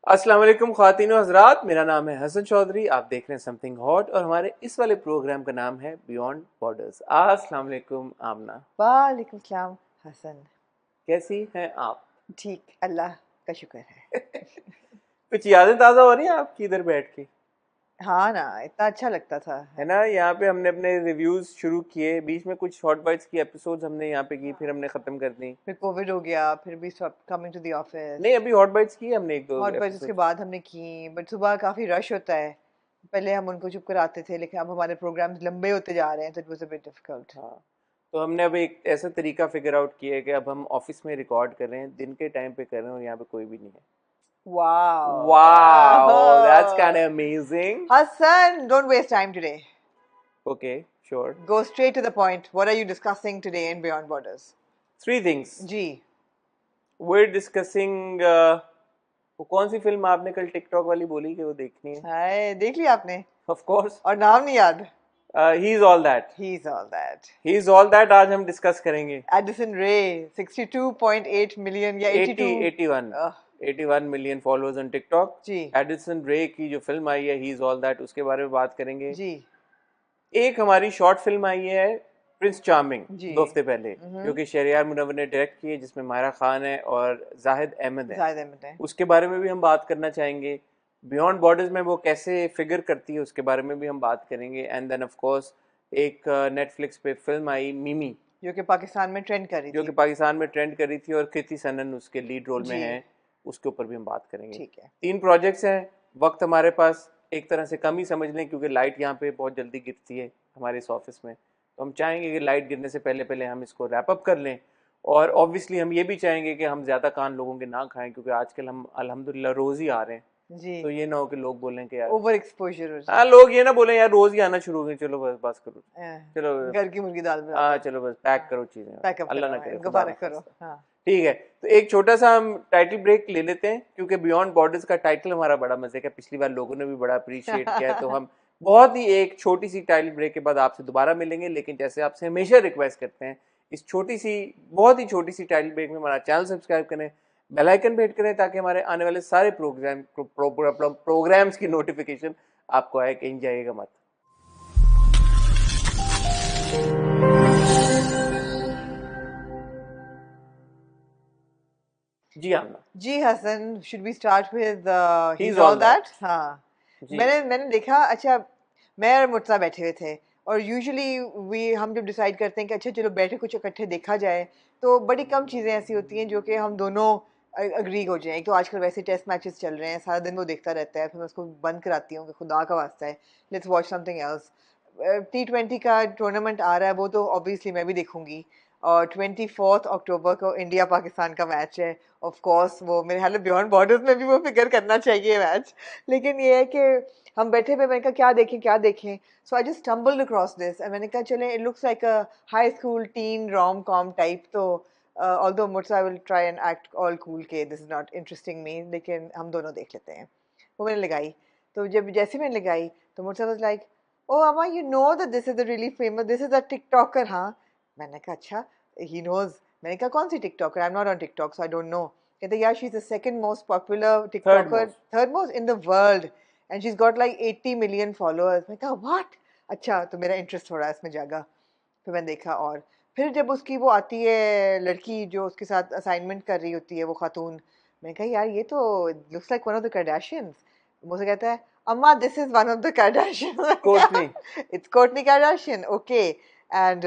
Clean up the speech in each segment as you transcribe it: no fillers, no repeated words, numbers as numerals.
अस्सलाम वालेकुम ख़वातीन व हज़रात, मेरा नाम है हसन चौधरी। आप देख रहे हैं समथिंग हॉट और हमारे इस वाले प्रोग्राम का नाम है बियॉन्ड बॉर्डर्स। अस्सलाम वालेकुम आमना, वालेकुम सलाम हसन। कैसी हैं आप? ठीक, अल्लाह का शुक्र है। कुछ यादें ताज़ा हो रही हैं आपकी इधर बैठ के? हाँ ना, इतना अच्छा लगता था। है ना, यहाँ पे हमने अपने रिव्यूज़ शुरू किए, बीच में कुछ हॉट बाइट्स की एपिसोड्स हमने यहाँ पे की, फिर हमने ख़त्म कर दी। फिर कोविड हो गया, फिर भी सब कमिंग टू द ऑफिस। नहीं, अभी हॉट बाइट्स की हमने एक दो हॉट बज उसके एपिसोड। बाद हमने की, बट सुबह काफ़ी रश होता है। पहले हम उनको चुप कराते थे, लेकिन अब हमारे प्रोग्राम्स लंबे होते जा रहे हैं, तो it was a bit difficult. हाँ, तो हमने अब एक ऐसा तरीका फिगर आउट किया है कि अब हम ऑफिस में रिकॉर्ड कर रहे हैं, दिन के टाइम पे कर रहे हैं और यहाँ पे कोई भी नहीं है। Wow, that's kind wow of amazing. Hasan, don't waste time today, Okay, sure. Go straight to the point. What are you discussing today in Beyond Borders? Three things. जी। We're discussing वो कौन सी फिल्म आपने कल टिकटॉक वाली बोली कि वो देखनी है? हाय, देख लिया आपने? Of course. और नाम नहीं याद? He's all that. He's all that. He's all that आज हम डिस्कस करेंगे। Addison Rae, 62.8 million या 80, 82? 81, ah, 81 million followers on TikTok. जी एडिसन रे की जो फिल्म आई है He's all that, उसके बारे में बात करेंगे। जी एक हमारी शॉर्ट फिल्म आई है प्रिंस चार्मिंग जी 2 हफ्ते पहले, जो कि शहरयार मुनव्वर ने डायरेक्ट की है, जिसमें मायरा खान है और जाहिद अहमद है। जाहिद अहमद है। उसके बारे में भी हम बात करना चाहेंगे। बियॉन्ड बॉर्डर्स में वो कैसे फिगर करती है उसके बारे में भी हम बात करेंगे। एंड देन ऑफ कोर्स एक नेटफ्लिक्स पे फिल्म आई मिमी, जो कि पाकिस्तान में ट्रेंड कर रही जो कि थी। पाकिस्तान में ट्रेंड कर रही थी और कृति सनन उसके लीड रोल में जी है। उसके ऊपर भी हम बात करेंगे। ठीक है। 3 प्रोजेक्ट्स हैं। वक्त हमारे पास एक तरह से कम ही समझ लें, क्योंकि लाइट यहाँ पे बहुत जल्दी गिरती है हमारे इस ऑफिस में, तो हम चाहेंगे कि लाइट गिरने से पहले पहले हम इसको रैप अप कर लें। और ऑब्वियसली हम ये भी चाहेंगे कि हम ज़्यादा कान लोगों के ना खाएं, क्योंकि आजकल हम अल्हम्दुलिल्लाह रोज़ ही आ रहे हैं। जी, तो ये ना हो कि लोग बोलें कि यार, ओवर एक्सपोजर हो हाँ, जाए। लोग ये ना बोलें यार रोज़ ही आना शुरू हो गए, चलो बस बस करो, चलो, घर की मुर्गी दाल बना हाँ दो। चलो बस पैक करो चीज़ें, पैकअप अल्लाह करो, ना करे, इनको खुदा ना फारग करो। खास्ता। हाँ ठीक है, तो एक छोटा सा हम टाइटल ब्रेक ले लेते हैं, क्योंकि बियॉन्ड बॉर्डर्स का टाइटल हमारा बड़ा मजे का, पिछली बार लोगों ने भी बड़ा अप्रिशिएट किया है, तो हम बहुत ही एक छोटी सी टाइटल ब्रेक के बाद आपसे दोबारा मिलेंगे। लेकिन जैसे आपसे हमेशा रिक्वेस्ट करते हैं, इस छोटी सी, बहुत ही छोटी सी टाइटल ब्रेक में हमारा चैनल सब्सक्राइब करें, बेल आइकन पे हिट करें, ताकि हमारे आने वाले सारे प्रोग्राम्स की नोटिफिकेशन आपको आए, कहीं जाइएगा मत। जी आमना, जी Hasan, should we start with he he is is all all that? That. हाँ, जी, मैंने देखा। अच्छा, मैं और मुर्तज़ा बैठे हुए थे, और यूजुअली वी हम जब डिसाइड करते हैं कि अच्छा चलो बैठे कुछ इकट्ठे देखा जाए, तो बड़ी कम चीज़ें ऐसी होती हैं जो कि हम दोनों अग्री हो जाएं। तो आजकल वैसे टेस्ट मैचेस चल रहे हैं, सारा दिन वो देखता रहता है, फिर मैं उसको बंद कराती हूँ कि खुदा का वास्ता है, let's watch something else. T20 का टूर्नामेंट आ रहा है, वो तो ऑब्वियसली मैं भी देखूंगी। और 24 अक्टूबर को इंडिया पाकिस्तान का मैच है। ऑफ कोर्स वो मेरे ख्याल बियॉन्ड बॉर्डर्स में भी वो फिगर करना चाहिए मैच। लेकिन ये है कि हम बैठे हुए, मैंने कहा क्या देखें क्या देखें, so I just stumbled across this and मैंने कहा चलें, it looks like a high school teen rom com type. तो although Mursa will try and act all cool के this is not interesting me, लेकिन हम दोनों देख लेते हैं। वो मैंने लगाई, तो जब जैसे मैंने लगाई तो मुर्सा was like, oh Amma, you know that this is a really famous, this is a TikToker. हाँ, मैंने कहा अच्छा, ही नोज। मैंने कहा कौन सी TikToker? I am not on TikTok so I don't know. कहते यार, she is the second most popular third TikToker, most. Third most in the world, and she is got like 80 million followers. मैं कहा what? अच्छा, तो मेरा interest थोड़ा इसमें जागा। फिर मैंने देखा, और फिर जब उसकी वो आती है लड़की जो उसके साथ असाइनमेंट कर रही होती है, वो खातून, मैंने कहा यार ये तो looks like one of the Kardashians. मुझे कहता है अम्मा, this is one of the Courtney. Kardashian. It's Courtney Kardashian, okay. And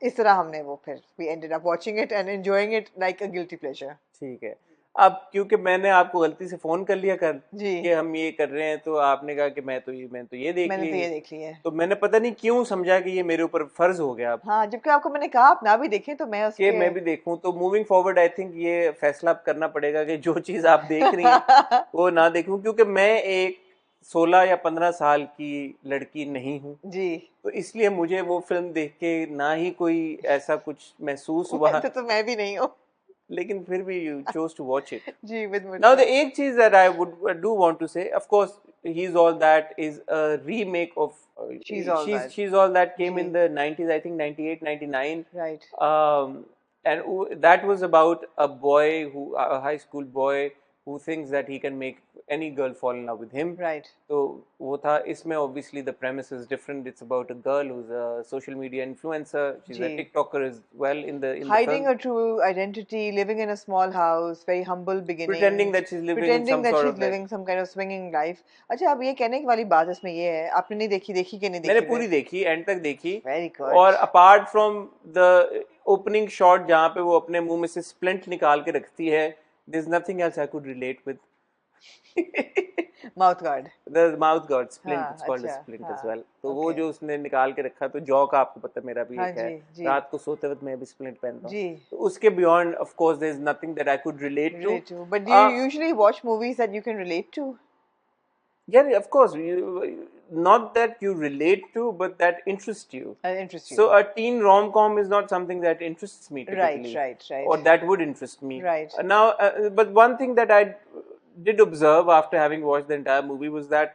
इस तरह हमने वो फिर we ended up watching it and enjoying it like a guilty pleasure. ठीक है, अब क्योंकि मैंने आपको गलती से फोन कर लिया कल जी, कि हम ये कर रहे हैं, तो आपने कहा कि मैं तो ये देख मैंने ली तो ये है, देख ली है। तो मैंने पता नहीं क्यों समझा कि ये मेरे ऊपर फर्ज हो गया अब हाँ, जबकि आपको मैंने कहा आप ना भी देखें, तो मैं कि उसके मैं भी देखूं। तो मूविंग फॉरवर्ड आई थिंक ये फैसला अब करना पड़ेगा कि जो चीज़ आप देख रही हैं वो ना देखूं, क्योंकि मैं एक 16 या 15 साल की लड़की नहीं हूं। जी। तो इसलिए मुझे वो फिल्म देख के ना ही कोई ऐसा कुछ महसूस हुआ, वैसे तो मैं भी नहीं हूँ। लेकिन फिर भी you chose to watch it. जी, विद Now the मुर्तज़ा। एक चीज that I would do want to say, of course, He's All That is a remake of she is all that. She's All That came जी, in the 90s, I think 98, 99. Right. Um, and that was about a boy who, a high school boy who thinks that he can make any girl fall in love with him. Right. तो वो था इसमें obviously the premise is different. It's about a girl who's a social media influencer. She's a ji. TikToker as well in the Hiding film, her true identity, living in a small house, very humble pretending beginnings, that she's living in pretending some that sort she's of like. living some kind of swinging life. अच्छा, अब ये कहने की वाली बात इसमें ये है, आपने नहीं देखी, देखी कि नहीं मैंने देखी पूरी फिर? देखी, एंड तक देखी. Very good. और apart from the opening shot जहाँ पे वो अपने मुंह में से स्प्लिंट निकाल के रखती है, there's nothing else I could relate with. Mouth guard. The mouth guard splint, हाँ, it's called a अच्छा, splint as हाँ, well. तो वो okay. जो उसने निकाल के रखा, तो जॉ का आपको पता मेरा भी हाँ एक है, जी, जी, रात को सोते वक्त मैं भी स्प्लिंट पहनता हूँ. जी. तो उसके beyond of course there is nothing that I could relate to. Relate to. But do you usually watch movies that you can relate to? Yeah, of course. Not that you relate to, but that interest you. And interest you. So a teen rom-com is not something that interests me Right, typically, right, right. or that would interest me. Right. But one thing that I did observe after having watched the entire movie was that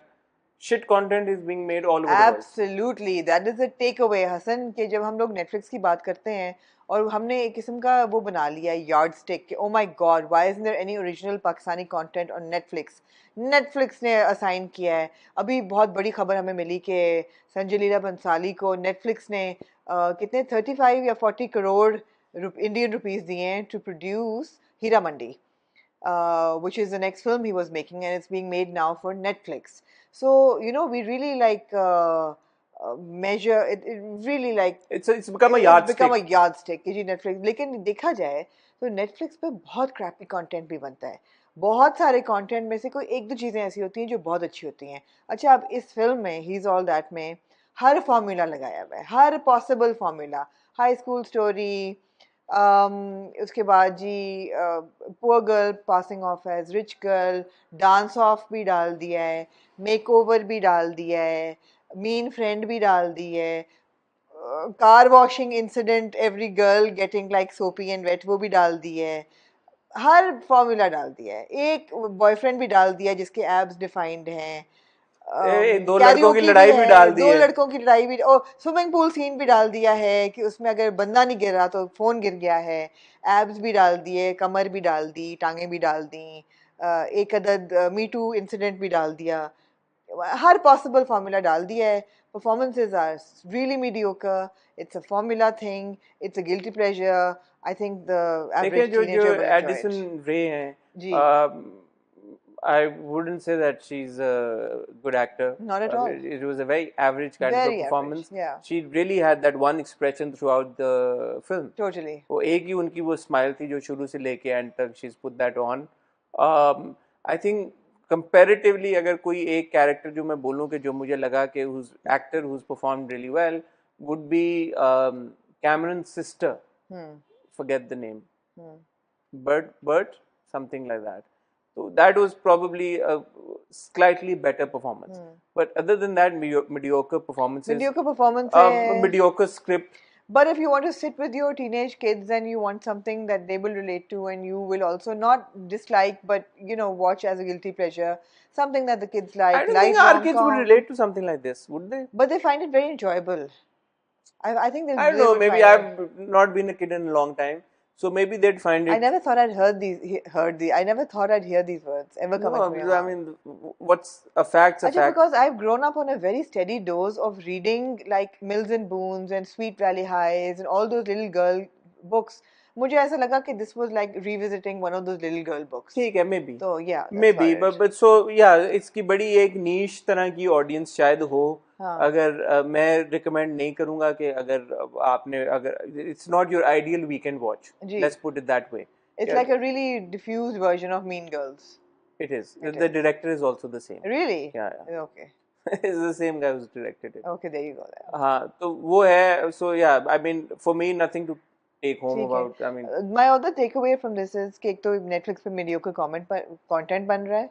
shit content is being made all over the world. Absolutely, that is the takeaway, Hasan, कि जब हम लोग Netflix की बात करते हैं और हमने एक किस्म का वो बना लिया है yardstick कि oh my god, why isn't there any original Pakistani content on Netflix? Netflix ने असाइन किया है. अभी बहुत बड़ी खबर हमें मिली कि संजय लीला बंसाली को Netflix ने कितने 35 या 40 करोड़ इंडियन रुपीस दिए हैं to produce Heera Mandi. Which is the next film he was making, and it's being made now for Netflix. So we really like measure it. It really like It's become a it's yardstick. become a yardstick कि जी Netflix. लेकिन देखा जाए तो Netflix पे बहुत crappy content भी बनता है. बहुत सारे content में से कोई एक दो चीजें ऐसी होती हैं जो बहुत अच्छी होती हैं. अच्छा, अब इस फिल्म में He's All That में हर फॉर्मूला लगाया हुआ है, हर possible formula. High school story, उसके बाद जी poor girl passing off as rich girl, dance off भी डाल दिया है, मेक ओवर भी डाल दिया है, मीन फ्रेंड भी डाल दी है, car washing incident, every girl getting like सोपी एंड वेट, वो भी डाल दी है. हर फॉर्मूला डाल दिया है. एक बॉयफ्रेंड भी डाल दिया जिसके एब्स डिफाइंड हैं. दो लड़कों की लड़ाई भी डाल दी दो है. लड़कों की लड़ाई भी, और स्विमिंग पूल सीन भी डाल दिया है कि उसमें अगर बंदा नहीं गिर रहा तो फोन गिर गया है. एब्स भी डाल दिए, कमर भी डाल दी, टांगे भी डाल दी, एक अदद मी टू इंसिडेंट भी डाल दिया. हर पॉसिबल फार्मूला डाल दिया है. Performances are really mediocre. It's a formula thing. It's a guilty pleasure. I think the average teenager will enjoy it. Addison Rae हैं जी. I wouldn't say that she's a good actor. Not at all. It was a very average kind of Very a performance. average, yeah. She really had that one expression throughout the film. Totally. वो एक ही उनकी वो smile थी जो शुरू से लेके and तक she's put that on. I think comparatively अगर कोई एक कैरेक्टर जो मैं बोलूँ कि जो मुझे लगा कि who's actor who's performed really well would be Cameron's sister. Forget the name. Bert, something like that. So that was probably a slightly better performance. But other than that, mediocre performances. Mediocre performances. Mediocre script. But if you want to sit with your teenage kids and you want something that they will relate to and you will also not dislike but watch as a guilty pleasure, something that the kids like. I don't think our kids would relate to something like this, would they? But they find it very enjoyable. I think I don't know. Maybe I've not been a kid in a long time. So maybe they'd find it. I never thought I'd I never thought I'd hear these words ever come into my mouth. I mean, what's a fact's a fact. Because I've grown up on a very steady dose of reading like Mills and Boons and Sweet Valley Highs and all those little girl books. मुझे ऐसा लगा कि this was like revisiting one of those little girl books. ठीक है, maybe. So yeah, maybe, but so yeah, इसकी बड़ी एक niche तरह की audience शायद हो. अगर मैं recommend नहीं करूँगा कि अगर आपने it's not your ideal weekend watch. Let's put it that way. It's like a really diffused version of Mean Girls. It is. The director is also the same. Really? Yeah. Okay. It's the same guy who's directed it. Okay, there you go. हाँ, तो वो है. So yeah, I mean, for me, nothing to take home about. I mean, my other takeaway from this is कि एक तो Netflix पे mediocre content बन रहा है.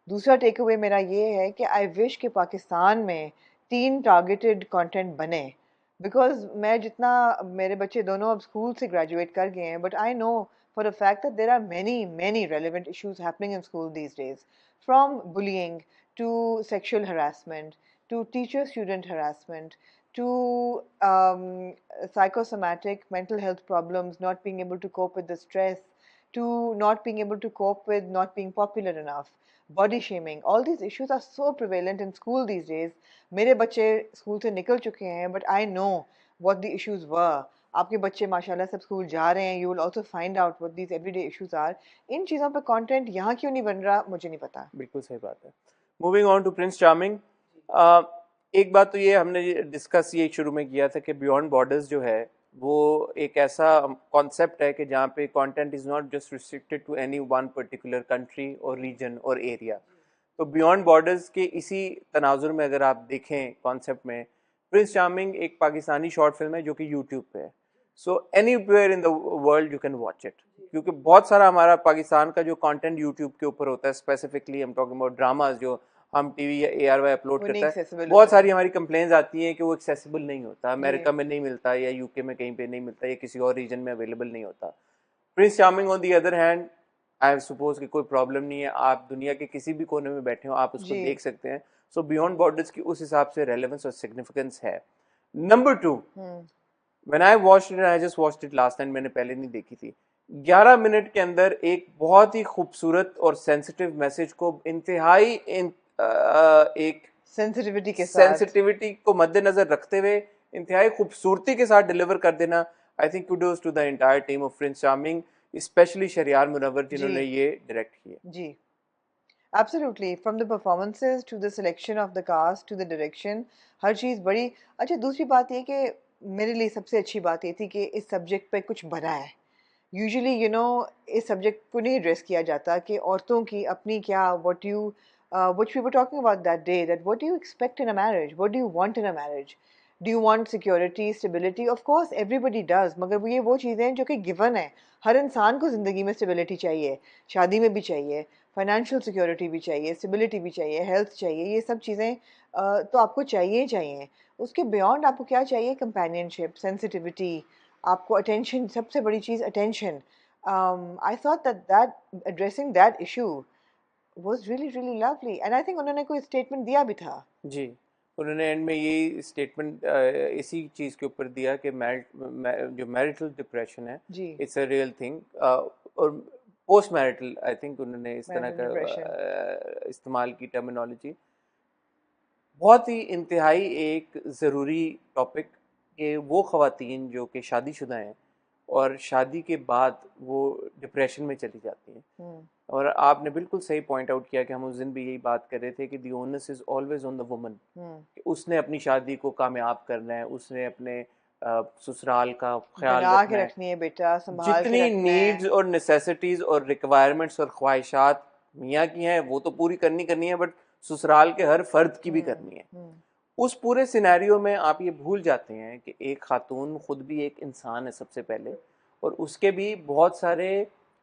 दूसरा takeaway मेरा ये है कि I wish कि पाकिस्तान में teen targeted content बने. Because मैं जितना मेरे बच्चे दोनों अब स्कूल से graduate कर गए हैं, but I know for a fact that there are many relevant issues happening in school these days, from bullying to sexual harassment to teacher-student harassment to psychosomatic mental health problems, not being able to cope with the stress, to not being able to cope with not being popular enough, body shaming, all these issues are so prevalent in school these days. मेरे बच्चे school से निकल चुके हैं, but I know what the issues were. आपके बच्चे माशाल्लाह सब स्कूल जा रहे हैं, you will also find out what these everyday issues are. इन चीज़ों पे कंटेंट यहाँ क्यों नहीं बन रहा मुझे नहीं पता. बिल्कुल सही बात है. Moving on to Prince Charming, एक बात तो ये हमने डिस्कस ये शुरू में किया था कि बियॉन्ड बॉर्डर्स जो है वो एक ऐसा कॉन्सेप्ट है कि जहाँ पे content is not just restricted to any one particular country और रीजन और एरिया. तो बियॉन्ड बॉर्डर्स के इसी तनाजुर में अगर आप देखें कॉन्सेप्ट में, प्रिंस चार्मिंग एक पाकिस्तानी शॉर्ट फिल्म है जो कि यूट्यूब पे है. So anywhere in the world you can watch it, क्योंकि बहुत सारा हमारा पाकिस्तान का जो कंटेंट यूट्यूब के ऊपर होता है, स्पेसिफिकली हम टॉकिंग अबाउट ड्रामाज जो हम टीवी या ARY अपलोड करता है, बहुत सारी हमारी कंप्लेंट्स आती हैं कि वो एक्सेसिबल नहीं होता, अमेरिका में नहीं मिलता या यूके में कहीं पे नहीं मिलता या किसी और रीजन में अवेलेबल नहीं होता. Prince charming on the other hand, I suppose कि कोई प्रॉब्लम नहीं है, आप दुनिया के किसी भी कोने में बैठे हो आप उसको देख सकते हैं. सो बियॉन्ड बॉर्डर्स की उस हिसाब से रेलेवेंस और सिग्निफिकेंस है. Number 2, when I watched it, I just watched it last time, मैंने पहले नहीं देखी थी. 11 मिनट के अंदर एक बहुत ही खूबसूरत और सेंसिटिव मैसेज को इंतहाई एक सेंसिटिविटी को मद्देनजर रखते हुए इंतहाई खूबसूरती के साथ डिलीवर कर देना. I think kudos to the entire team of Prince Charming, specially Shariyar Munawwar जिन्होंने ये डायरेक्ट किया. जी, absolutely, from the performances to the selection of the cast to the direction, हर चीज़ बड़ी अच्छा. दूसरी बात ये कि मेरे लिए सबसे अच्छी बात ये थी कि इस सब्जेक्ट पे कुछ बना है. यूजुअली इस सब्जेक्ट को नहीं एड्रेस किया जाता कि औरतों की अपनी क्या, which we were talking about that day, that what do you expect in a marriage, what do you want in a marriage, do you want security, stability? Of course everybody does, मगर ये वो चीज़ें हैं जो कि given है. हर इंसान को ज़िंदगी में स्टेबिलिटी चाहिए, शादी में भी चाहिए, फाइनेंशियल सिक्योरिटी भी चाहिए, स्टेबिलिटी भी चाहिए, हेल्थ चाहिए, ये सब चीज़ें तो आपको चाहिए ही चाहिए. उसके बियॉन्ड आपको क्या चाहिए? कंपेनियनशिप, सेंसिटिविटी, आपको अटेंशन, सबसे बड़ी चीज़ attention. I thought that addressing that issue was really really lovely, and I think उन्होंने कोई स्टेटमेंट दिया भी था. जी, उन्होंने एंड में ये स्टेटमेंट इसी चीज़ के ऊपर दिया कि जो मैरिटल डिप्रेशन है, इट्स अ रियल थिंग, और पोस्ट मैरिटल, आई थिंक उन्होंने इस तरह का इस्तेमाल की टर्मिनोलॉजी. बहुत ही इंतहाई एक ज़रूरी टॉपिक कि वो ख़वातीन जो कि शादीशुदा हैं और शादी के बाद वो डिप्रेशन में चली जाती हैं. और आपने बिल्कुल सही पॉइंट आउट किया कि हम उस दिन भी यही बात कर रहे थे कि the onus is always on the woman. उसने अपनी शादी को कामयाब करना है, उसने अपने ससुराल का ख्याल रखना है, बेटा जितनी नीड्स और नेसेसिटीज और रिक्वायरमेंट्स और ख्वाहिशात मियाँ की हैं वो तो पूरी करनी है, बट ससुराल के हर फर्द की भी करनी है. उस पूरे सिनेरियो में आप ये भूल जाते हैं कि एक खातून खुद भी एक इंसान है सबसे पहले, और उसके भी बहुत सारे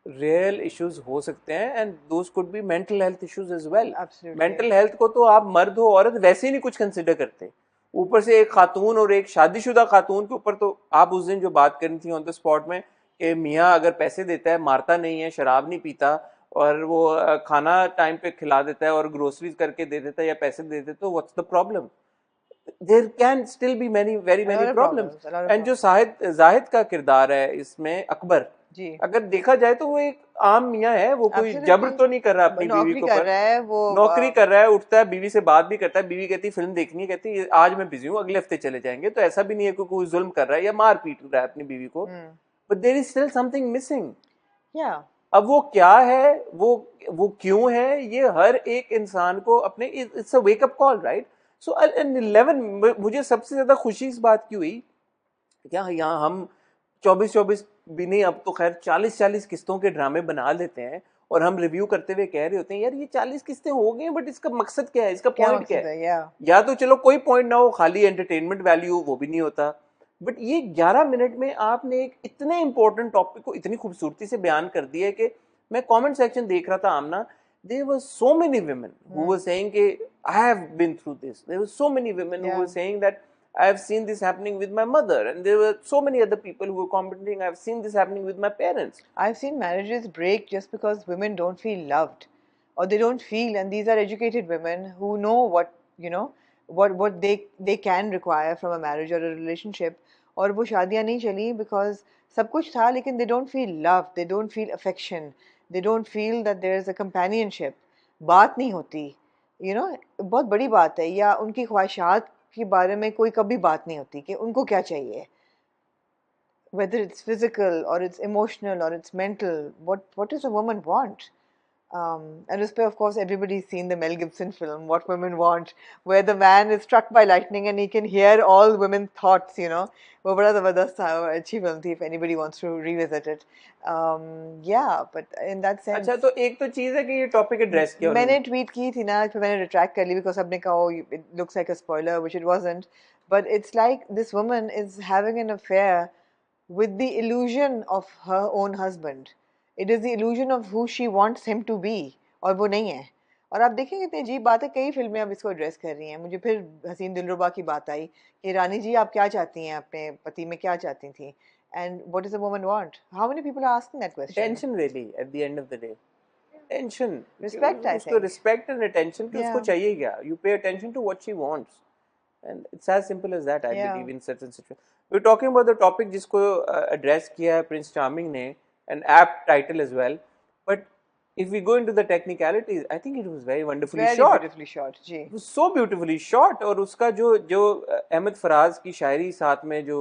रियल इश्यूज हो सकते हैं, and those could be mental health issues as well. Mental health को तो आप मर्द हो औरत वैसे ही नहीं कुछ कंसिडर करते, ऊपर से एक खातून और एक शादीशुदा खातून के ऊपर तो आप उस दिन जो बात करनी थी ऑन द स्पॉट में कि मियाँ अगर पैसे देता है, मारता नहीं है, शराब नहीं पीता और वो खाना टाइम पे खिला देता है और ग्रोसरीज करके दे देता है या पैसे दे देता है, तो what's the problem? There can still be very problems. And जो जाहिद का किरदार है इसमें अकबर, अगर देखा जाए तो वो एक आम मियाँ है, वो कोई जबर तो नहीं कर रहा अपनी बीवी को, नौकरी कर रहा है, उठता है, बीवी से बात भी करता है, बीवी कहती है फिल्म देखनी है, कहती है आज मैं बिजी हूँ, अगले हफ्ते चले जाएंगे. तो ऐसा भी नहीं है कि कोई जुल्म कर रहा है या मार पीट रहा है अपनी बीवी को, but there is still something missing. अब वो क्या है, वो क्यों है, ये हर एक इंसान को अपने, it's a wake up call, right? So 11 मुझे सबसे ज्यादा खुशी इस बात की हुई क्या यहाँ हम 24 भी नहीं, अब तो खैर 40 किस्तों के ड्रामे बना लेते हैं और हम रिव्यू करते हुए कह रहे होते हैं यार ये 40 किस्तें हो गई, बट इसका मकसद क्या है, इसका पॉइंट क्या है? या तो चलो कोई पॉइंट ना हो, खाली एंटरटेनमेंट वैल्यू, वो भी नहीं होता, बट ये 11 मिनट में आपने एक इतने इंपॉर्टेंट टॉपिक को इतनी खूबसूरती से बयान कर दिया है कि मैं कमेंट सेक्शन देख रहा था आमना, there were so many women who were saying कि I have been through this. There were so many women who were saying that I have seen this happening with my mother, and there were so many other people who were commenting I have seen this happening with my parents. I've seen marriages break just because women don't feel loved, or they don't feel, and these are educated women who know what they can require from a marriage or a relationship, और वो शादियाँ नहीं चली because सब कुछ था, लेकिन they don't feel love, they don't feel affection, they don't feel that there is a companionship. बात नहीं होती, you know, बहुत बड़ी बात है। या उनकी ख्वाहिशात के बारे में कोई कभी बात नहीं होती कि उनको क्या चाहिए, whether it's physical or it's emotional or it's mental. What does a woman want? And of course, everybody's seen the Mel Gibson film, What Women Want, where the man is struck by lightning and he can hear all women's thoughts, you know. वो बड़ा ज़बरदस्त था, वो अच्छी film थी, if anybody wants to revisit it. Yeah, but in that sense. अच्छा, तो एक तो चीज़ है कि ये टॉपिक एड्रेस किया मैंने ट्वीट की थी ना, फिर मैंने रिट्रैक्ट कर ली because सबने कहा oh it looks like a spoiler, which it wasn't. But it's like this woman is having an affair with the illusion of her own husband. It is the illusion of who she wants him to be, और वो नहीं है। और आप देखेंगे कितनी अजीब बात है, कई फिल्में अब इसको एड्रेस कर रही हैं। मुझे फिर हसीन दिलरुबा की बात आई कि रानी जी आप क्या चाहती हैं, अपने पति में क्या चाहती थी, and what does a woman want? How many people are asking that question? Attention, really, at the end of the day. Attention. Respect, I उसको think. respect and attention कि उसको Yeah. चाहिए क्या? You pay attention to what she wants. And it's as simple as that, I Yeah. believe, in certain situations. We're talking about the topic जिसको address किया है Prince Charming ने, an apt title as well. But if we go into the technicalities, I think it was very wonderfully Very shot. beautifully shot, ji. It was so beautifully shot. और उसका जो अहमद फराज की शायरी साथ में जो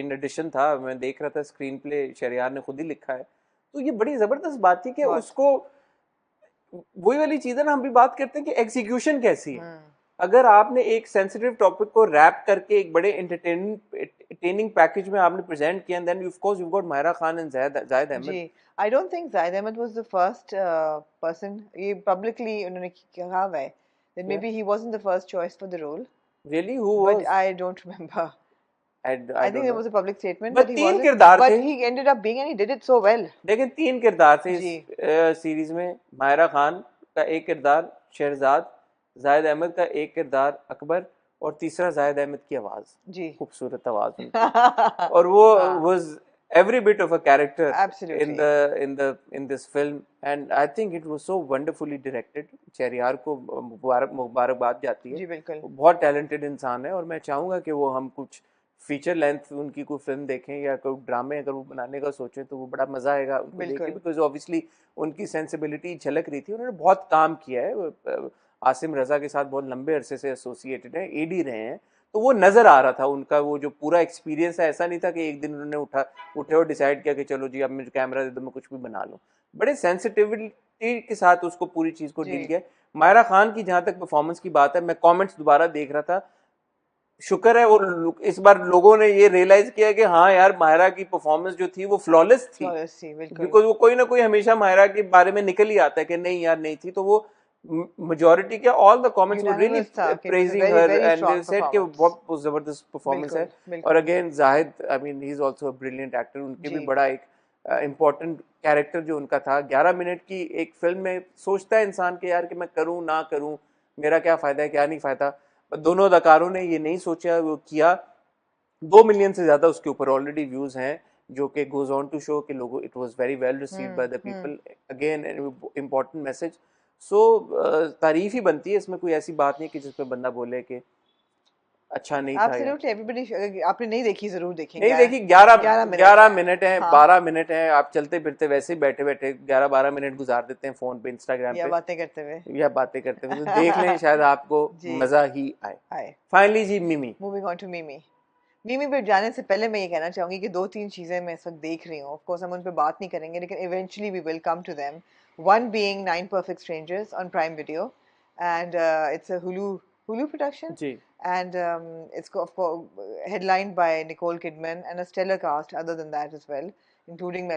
in addition था, मैं देख रहा था स्क्रीन प्ले शहरयार ने खुद ही लिखा है, तो ये बड़ी जबरदस्त बात थी कि उसको वही वाली चीज है ना, हम भी बात करते हैं कि एग्जीक्यूशन कैसी है। अगर आपने एक सेंसिटिव टॉपिक को रैप करके एक बड़े एंटरटेनिंग पैकेज में आपने प्रेजेंट किया, then of course you got Mahira Khan and Zahid Ahmed. जी, I don't think Zahid Ahmed was the first person, ये पब्लिकली उन्होंने कहा हुआ है that maybe he wasn't the first choice for the role. Really, who was? But I don't remember. I think it was a public statement, but he तीन wasn't, किरदार but थे, he ended up being and he did it so well. लेकिन तीन किरदार थे जी। इस series में। माहिरा खान का एक किरदार शहरजाद, जाहिद अहमद का एक किरदार अकबर, और तीसरा जाहिद अहमद की आवाज, जी, खूबसूरत आवाज उनकी। और वो was every bit of a character Absolutely. in this film, and I think it was so wonderfully directed. Shahryar को मुबारकबाद जाती है, जी बिल्कुल, बहुत टैलेंटेड इंसान है, और मैं चाहूंगा कि वो हम कुछ फीचर लेंथ उनकी कोई फिल्म देखें या कोई ड्रामे अगर वो बनाने का सोचें तो वो बड़ा मजा आएगा उनको देख के, बिकॉज ऑब्वियसली उनकी सेंसिबिलिटी झलक रही थी। उन्होंने बहुत काम किया है, आसिम रजा के साथ बहुत लंबे अरसे से एसोसिएटेड हैं, एडी रहे हैं, तो वो नजर आ रहा था उनका वो जो पूरा एक्सपीरियंस है। ऐसा नहीं था कि एक दिन उन्होंने उठे और डिसाइड किया कि चलो जी अब मुझे कैमरा दे दो मैं कुछ भी बना लूँ। बड़े सेंसिटिविटी के साथ उसको पूरी चीज को डील किया। माहिरा खान की जहां तक परफॉर्मेंस की बात है, मैं कमेंट्स दोबारा देख रहा था, शुक्र है वो इस बार लोगों ने ये रियलाइज किया कि हाँ यार माहिरा की परफॉर्मेंस जो थी वो फ्लॉलेस थी, बिकॉज वो कोई ना कोई हमेशा माहिरा के बारे में निकल ही आता है कि नहीं यार नहीं थी, तो वो majority के all the comments were really praising her and they said कि बहुत जबरदस्त परफॉर्मेंस है। और again Zahid, I mean he is also a brilliant actor, उनके भी बड़ा एक इम्पोर्टेंट कैरेक्टर जो उनका था। 11 मिनट की एक फिल्म में सोचता है इंसान के यार कि मैं करूं ना करूं, मेरा क्या फायदा है क्या नहीं फायदा। दोनों अदाकारों ने ये नहीं सोचा, वो किया। 2 मिलियन से ज्यादा उसके ऊपर ऑलरेडी व्यूज हैं, जो कि गोज ऑन टू शो कि लोगों it was very well received by the people. Again important message. So तारीफ ही बनती है, इसमें कोई ऐसी बात नहीं कि जिस पे बंदा बोले कि अच्छा नहीं था। Absolutely, everybody, आपने नहीं देखी जरूर देखेंगे। नहीं देखी, 11 मिनट है, 12 मिनट है, आप चलते फिरते वैसे ही बैठे बैठे 11-12 मिनट गुजार देते हैं फोन पे, इंस्टाग्राम पे बातें करते हुए तो देख लें, शायद आपको मजा ही आए। फाइनली जी मिमी, मूविंग ऑन टू मिमी पे जाने से पहले मैं ये कहना चाहूंगी कि 2-3 चीजें मैं इस वक्त देख रही हूँ। ऑफ कोर्स हम उन पे बात नहीं करेंगे, लेकिन eventually we will come to them. One being 9 Perfect Strangers on Prime Video, and it's a Hulu production. जी. And it's of course headlined by Nicole Kidman and a stellar cast other than that as well, including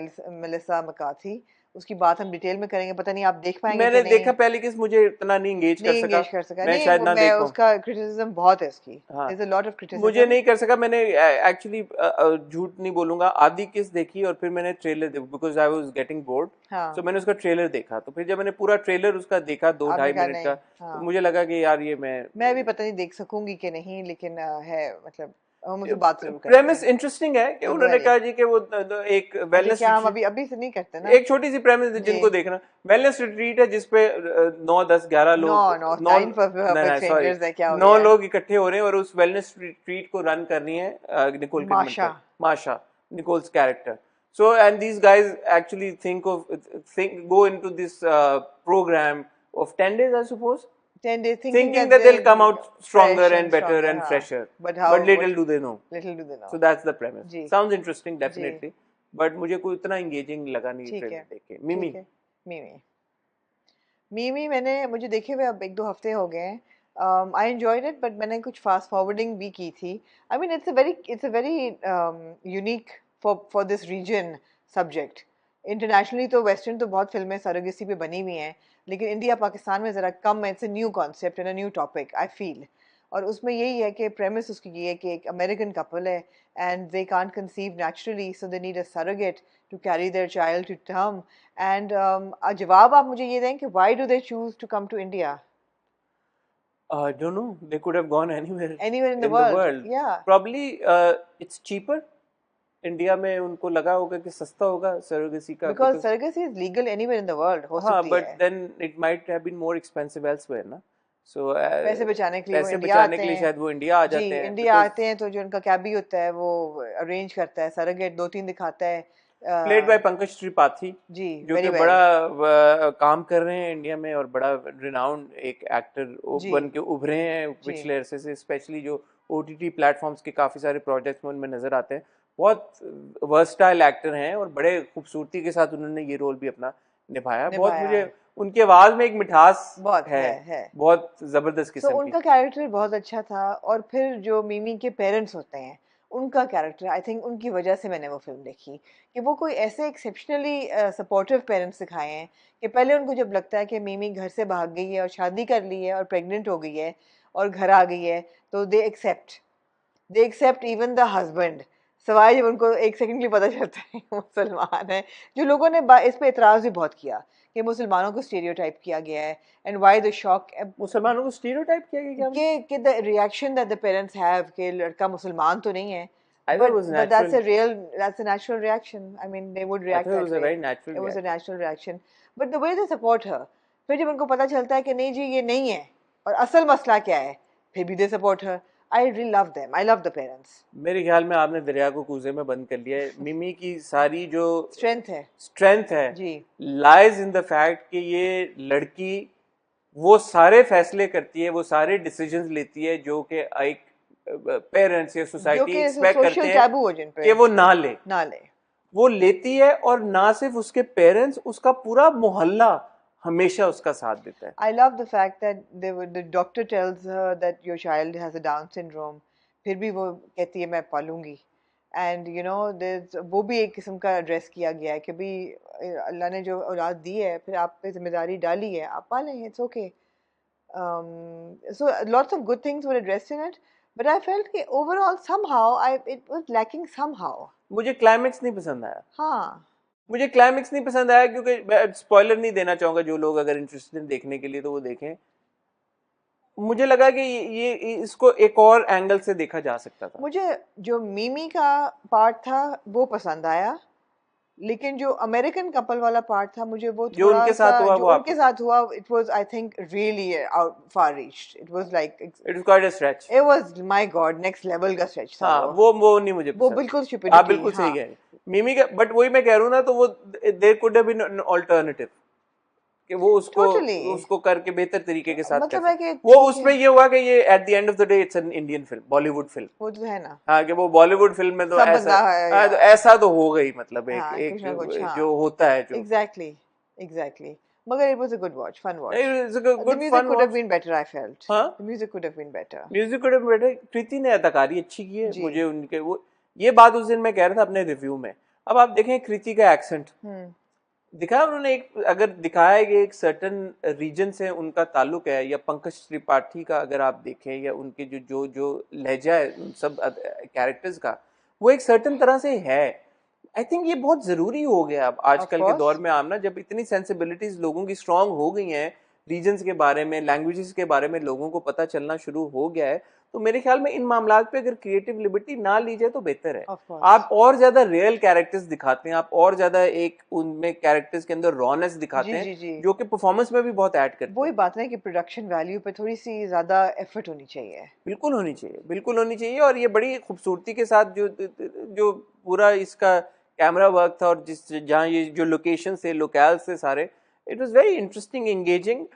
Melissa McCarthy. उसकी बात हम detail में करेंगे, पता नहीं आप देख पाएंगे। मैंने देखा पहले कि मुझे इतना नहीं एंगेज कर सका। मैं शायद ना देख पाऊं। उसका क्रिटिसिज्म बहुत है इसकी। There's a lot of criticism. मुझे नहीं कर सका। मैंने एक्चुअली झूठ नहीं बोलूंगा, आधी किस देखी और फिर मैंने ट्रेलर देखा, because I was getting bored, so मैंने उसका ट्रेलर देखा। तो फिर जब मैंने पूरा ट्रेलर उसका देखा 2-2.5 मिनट का, तो मुझे लगा कि यार ये मैं भी पता नहीं देख सकूंगी कि नहीं, लेकिन है मतलब मुझे बात जरूर प्रेमिस इंटरेस्टिंग है कि उन्होंने कहा जी कि वो एक वेलनेस, हम अभी से नहीं करते ना, एक छोटी सी प्रेमिस जिनको देखना, वेलनेस रिट्रीट है जिसपे 9-10-11 लोग 9 लोग इकट्ठे हो रहे हैं और उस वेलनेस रिट्रीट को रन कर रही है निकोल किडमन, माशा Nicole's character. So, and these guys actually go into this program of 10 days, I suppose, 10 days thinking thinking that that they'll come they'll out stronger fresh and and better stronger, and हाँ. fresher. But how, But little do they know. little do they know. So that's the premise. Ji. Sounds interesting, ji. definitely. But मुझे कोई इतना engaging लगा नहीं ठीक trailer है. देख के. मिमी. ठीक है. मिमी. मिमी मुझे देखे हुए अब 1-2 हफ्ते हो गए हैं. I enjoyed it, but मैंने कुछ fast forwarding भी की थी. I mean, it's a very unique for this region subject. Internationally तो western तो बहुत फिल्में surrogacy पे बनी हुई हैं, लेकिन इंडिया पाकिस्तान में ज़रा कम है. It's a new concept and a new topic, I feel. और उसमें यही है कि premise उसकी ये है कि एक American couple है and they can't conceive naturally, so they need a surrogate to carry their child to term. And जवाब आप मुझे ये दें कि why do they choose to come to India? I don't know. They could have gone anywhere. Anywhere in the in the world. world. Yeah. Probably it's cheaper. India में उनको लगा होगा कि सस्ता होगा surrogacy का. Because surrogacy is legal anywhere in the world. हो हाँ, सकती but है. then it might have been more expensive elsewhere, ना. So पैसे बचाने के लिए वो पैसे इंडिया बचाने आते के लिए हैं. शायद वो इंडिया आ जी, जाते हैं. इंडिया आते हैं तो जो उनका कैबी होता है वो अरेंज करता है, surrogate 2-3 दिखाता है. Played by पंकज त्रिपाठी, जी, जो very कि well. बड़ा काम कर रहे हैं इंडिया में और बड़ा renowned एक एक्टर जी. बन के उभरे हैं जी. पिछले अरसे से, स्पेशली जो OTT प्लेटफॉर्म्स के काफी सारे प्रोजेक्ट्स में उनमें नजर आते हैं. बहुत वर्सटाइल एक्टर हैं और बड़े खूबसूरती के साथ उन्होंने ये रोल भी अपना निभाया. बहुत निभाया मुझे है. उनकी आवाज में एक मिठास बहुत है. बहुत जबरदस्त तो किस्म की. उनका कैरेक्टर बहुत अच्छा था. और फिर जो मिमी के पेरेंट्स होते हैं उनका कैरेक्टर, आई थिंक उनकी वजह से मैंने वो फिल्म देखी कि वो कोई ऐसे एक्सेप्शनली सपोर्टिव पेरेंट्स दिखाए हैं कि पहले उनको जब लगता है कि मिमी घर से भाग गई है और शादी कर ली है और प्रेग्नेंट हो गई है और घर आ गई है, तो they except even the husband, सवाए जब उनको एक सेकंड के लिए पता चलता है मुसलमान है. जो लोगों ने इस पे एतराज़ भी बहुत किया कि मुसलमानों को स्टीरियोटाइप किया गया है. एंड व्हाई द शॉक, मुसलमानों को स्टीरियोटाइप किया गया कि the reaction that the parents have कि लड़का मुसलमान तो नहीं है. I thought it was But natural. that's a natural reaction. I mean, they would I react thought it that was a way. very natural It was a reaction. natural reaction. But the way they support her, फिर जब उनको पता चलता है कि नहीं जी ये नहीं है और असल मसला क्या है, फिर भी they support her. I really love them. I love the parents. मेरे ख्याल में आपने दरिया को कूजे में बंद कर लिया है. मिमी की सारी जो स्ट्रेंथ है जी, लाइज इन द फैक्ट कि ये लड़की वो सारे फैसले करती है, वो सारे डिसीजंस लेती है जो कि एक पेरेंट्स या सोसाइटी एक्सपेक्ट करते हैं कि वो ना ले. वो लेती है और ना सिर्फ उसके पेरेंट्स, उसका पूरा मोहल्ला हमेशा उसका साथ देता है. I love the fact that the doctor tells her that your child has a Down syndrome. फिर भी वो कहती है मैं पालूंगी. And you know वो भी एक किस्म का एड्रेस किया गया है कि भी अल्लाह ने जो औलाद दी है फिर आप पे जिम्मेदारी डाली है, आप पालें. It's okay. So lots of good things were addressed in it, but I felt कि overall somehow it was lacking somehow. मुझे क्लाइमेक्स नहीं पसंद आया. हाँ, मुझे क्लाइमेक्स नहीं पसंद आया क्योंकि मैं स्पॉइलर नहीं देना चाहूंगा. जो लोग अगर इंटरेस्टेड हैं देखने के लिए तो वो देखें. मुझे लगा कि ये इसको एक और एंगल से देखा जा सकता था. मुझे जो मिमी का पार्ट था वो पसंद आया, लेकिन जो अमेरिकन कपल वाला पार्ट था मुझे वो जो उनके साथ हुआ, जो उनके साथ हुआ, it was I think really out far reached. It was like it was quite a stretch. It was my God next level का स्ट्रेच था. हाँ, वो नहीं मुझे वो पसंद. बिल्कुल स्टुपिडिटी. आप बिल्कुल सही कह रहे हैं. मिमी का बट वही मैं कह रहा हूँ ना, तो वो there could have been an alternative कि वो उसको करके बेहतर तरीके के साथ मतलब है कि वो उसमें ये हुआ कि ये at the end of the day it's an Indian film, Bollywood film. वो तो है ना. हाँ, कि वो बॉलीवुड फिल्म में तो ऐसा तो हो गई. मतलब एक जो होता है जो एग्जैक्टली. मगर it was a good watch, fun watch. It's a good The music fun could have watch. been better, I felt. हाँ? The music could have been better. Music could have been better. कृति ने अदाकारी अच्छी की है. मुझे उनके वो ये बात उस दिन मैं कह रहा था अपने रिव्यू में. अब आप देखें कृति का एक्सेंट दिखाया उन्होंने. एक अगर दिखाया है कि एक सर्टन रीजन से उनका ताल्लुक है, या पंकज त्रिपाठी का अगर आप देखें, या उनके जो लहजा है उन सब कैरेक्टर्स का, वो एक सर्टन तरह से है. आई थिंक ये बहुत जरूरी हो गया अब आजकल के दौर में. आमना जब इतनी सेंसिबिलिटीज लोगों की स्ट्रांग हो गई हैं रीजन्स के बारे में, लैंग्वेजेस के बारे में लोगों को पता चलना शुरू हो गया है, तो मेरे ख्याल में इन मामलात पे अगर क्रिएटिव लिबर्टी ना ली जाए तो बेहतर है। Of course. आप और ज्यादा रियल कैरेक्टर्स दिखाते हैं, आप और ज्यादा एक उनमें कैरेक्टर्स के अंदर रॉनेस दिखाते जी हैं, जी जी, जो कि परफॉर्मेंस में भी बहुत ऐड करते वही हैं। बात है कि प्रोडक्शन वैल्यू पे थोड़ी सी ज्यादा एफर्ट होनी चाहिए। बिल्कुल होनी चाहिए, बिल्कुल होनी चाहिए। और ये बड़ी खूबसूरती के साथ जो जो पूरा इसका कैमरा वर्क था, और जिस जहाँ ये जो लोकेशन से लोकल से सारे, it was very interesting, engaging.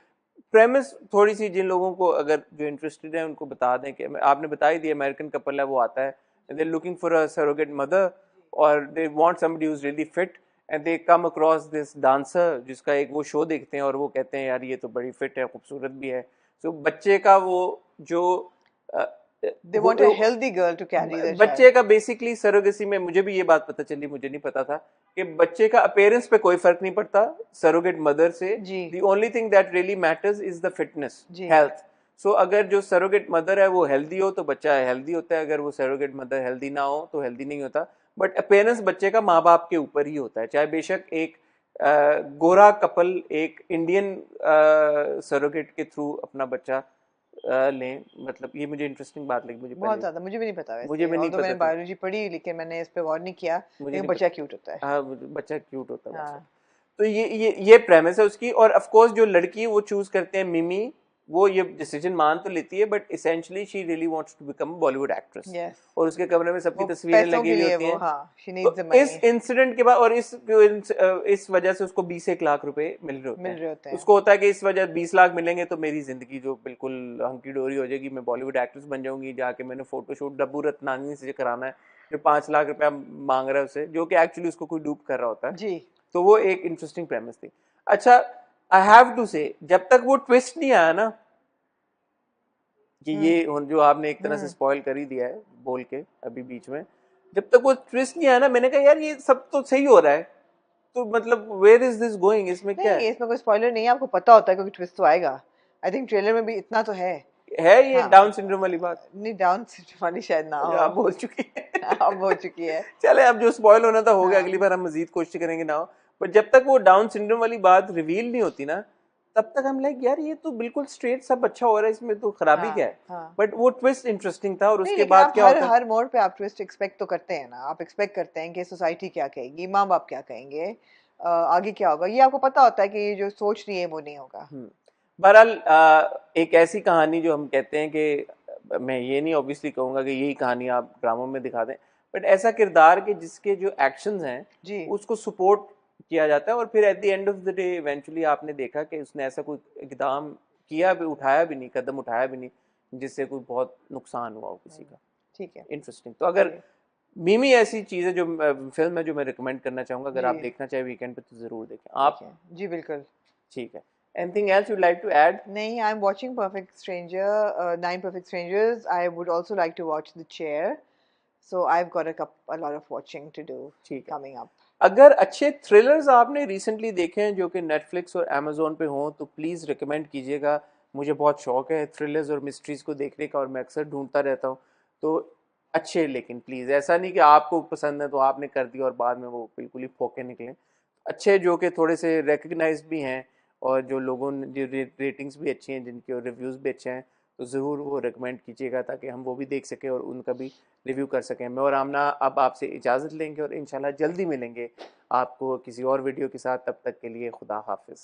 Premise थोड़ी सी जिन लोगों को अगर जो इंटरेस्टेड है उनको बता दें कि आपने बता ही दिया, अमेरिकन कपल है, वो आता है, they looking for a surrogate mother, और they want somebody who is really fit, and they come across this dancer जिसका एक वो शो देखते हैं, और वो कहते हैं यार ये तो बड़ी फिट है, खूबसूरत भी है। तो बच्चे का वो जो uh, they want a healthy girl to carry their बच्चे चाइल्ड। का बेसिकली सरोगेसी में, मुझे भी ये बात पता चली, मुझे नहीं पता था कि बच्चे का अपीयरेंस पे कोई फर्क नहीं पड़ता सरोगेट मदर से। जी the only thing that really matters is the fitness, जी हेल्थ। सो अगर जो सरोगेट मदर है वो हेल्दी हो तो बच्चा हेल्दी होता है, अगर वो सरोगेट मदर हेल्दी ना हो तो हेल्दी नहीं होता। बट अपीयरेंस बच्चे का माँ बाप के ऊपर ही होता है, चाहे बेशक एक गोरा कपल एक इंडियन सरोगेट के थ्रू अपना बच्चा लें। मतलब ये मुझे इंटरेस्टिंग बात लगी, बहुत ज्यादा, मुझे भी नहीं पता मुझे वैसे, भी नहीं ऑल्दो पता मैंने था, बायोलॉजी पढ़ी लेकिन मैंने इस पे गौर नहीं किया, मुझे लेकिन नहीं बच्चा पता। क्यूट होता है। हाँ, बच्चा क्यूट होता है बहुत हाँ सारा। तो ये प्रेमिस है उसकी। और ऑफ कोर्स जो लड़की है वो चूज करते हैं मिमी, वो ये डिसीजन मान तो लेती है, but essentially she really wants to become Bollywood actress, yes, और उसके कमरे में सबकी वो तस्वीरें पैसों लगी के हुई लिए होती वो, हैं। हाँ, शी तो नीड्स द इस मनी, इंसिडेंट के बाद, और इस वजह से उसको 20 1 लाख रुपए मिल रहे होते मिल हैं। रहे होते हैं। उसको होता है कि इस वजह 20 लाख मिलेंगे तो मेरी जिंदगी जो बिल्कुल हंकी डोरी हो जाएगी, मैं बॉलीवुड एक्ट्रेस बन जाऊंगी, जाके मैंने फोटोशूट डब्बू रत्नानी से कराना है, जो 5 लाख रुपया मांग रहा है उसे, जो कि एक्चुअली उसको कोई डूब कर रहा होता है। जी तो वो एक इंटरेस्टिंग प्रेमिस थी। अच्छा, आई हैव टू से, जब तक वो ट्विस्ट नहीं आया ना, कि हम्म ये जो आपने एक तरह से हम्म, स्पॉइल कर ही दिया है बोल के अभी बीच में, जब तक वो ट्विस्ट नहीं आया ना, मैंने कहा यार ये सब तो सही हो रहा है, तो मतलब वेयर इज दिस गोइंग, इसमें क्या नहीं है? इसमें कोई स्पॉइलर नहीं है, आपको पता होता है क्योंकि ट्विस्ट तो आएगा। आई थिंक ट्रेलर में भी इतना तो है। है ये हाँ, डाउन सिंड्रोम वाली बात? नहीं डाउन वाली शायद ना अच्छा, हो। आप बोल चुकी है। अब हो चुकी है। चले, अब जो स्पॉइल होना था हो गया, अगली हाँ बार हम मजीद कोशिश करेंगे ना हो। पर जब तक वो डाउन सिंड्रोम वाली बात रिवील नहीं होती ना, तब तक हम लाइक यार ये तो बिल्कुल स्ट्रेट सब अच्छा हो रहा है, इसमें तो खराबी क्या हाँ है? हाँ, बट वो ट्विस्ट इंटरेस्टिंग था, और नहीं उसके लेकिन बाद आप क्या हर होता है। हर मोड़ पे आप ट्विस्ट एक्सपेक्ट तो करते हैं ना, आप एक्सपेक्ट करते हैं कि सोसाइटी क्या कहेगी, माँ बाप क्या कहेंगे, आगे क्या होगा, ये आपको पता होता है कि ये जो सोच रही है वो नहीं होगा। बहरहाल एक ऐसी कहानी जो हम कहते हैं कि मैं ये नहीं ऑब्वियसली कहूंगा कि यही कहानी आप ड्रामों में दिखा दें, बट ऐसा किरदार कि जिसके जो एक्शंस हैं जी उसको सपोर्ट किया जाता है, और फिर at the end of the day eventually आपने देखा कि उसने ऐसा कोई इकदाम किया भी, उठाया भी नहीं, कदम उठाया भी नहीं जिससे कोई बहुत नुकसान हुआ हो किसी हम्म, का। ठीक है। इंटरेस्टिंग। तो अगर जी मीमी ऐसी चीज़ है जो फिल्म है जो मैं रिकमेंड करना चाहूंगा, अगर जी, आप देखना चाहे वीकेंड पे तो ज़रूर देखें ठीक आप। है जी बिल्कुल। ठीक है, anything else you'd like to add? नहीं, I am watching perfect stranger, 9 Perfect Strangers. I would also like to watch The Chair. So I've got a lot of watching to do ठीक है। coming up. अगर अच्छे thrillers आपने recently देखे हैं जो कि नेटफ्लिक्स और अमेजोन पे हों तो प्लीज़ रिकमेंड कीजिएगा। मुझे बहुत शौक है थ्रिलर्स और मिस्ट्रीज़ को देखने का, और मैं अक्सर ढूंढता रहता हूँ। तो अच्छे, लेकिन प्लीज़ ऐसा नहीं कि आपको पसंद है तो आपने कर दिया और बाद में वो बिल्कुल ही फोके निकले। अच्छे जो कि थोड़े से रिकग्नाइज भी हैं, और जो लोगों ने जो रेटिंग्स भी अच्छी हैं, जिनके और रिव्यूज़ भी अच्छे हैं, तो ज़रूर वो रिकमेंड कीजिएगा ताकि हम वो भी देख सकें और उनका भी रिव्यू कर सकें। मैं और आमना अब आपसे इजाज़त लेंगे और इंशाल्लाह जल्दी मिलेंगे आपको किसी और वीडियो के साथ। तब तक के लिए खुदा हाफिज़।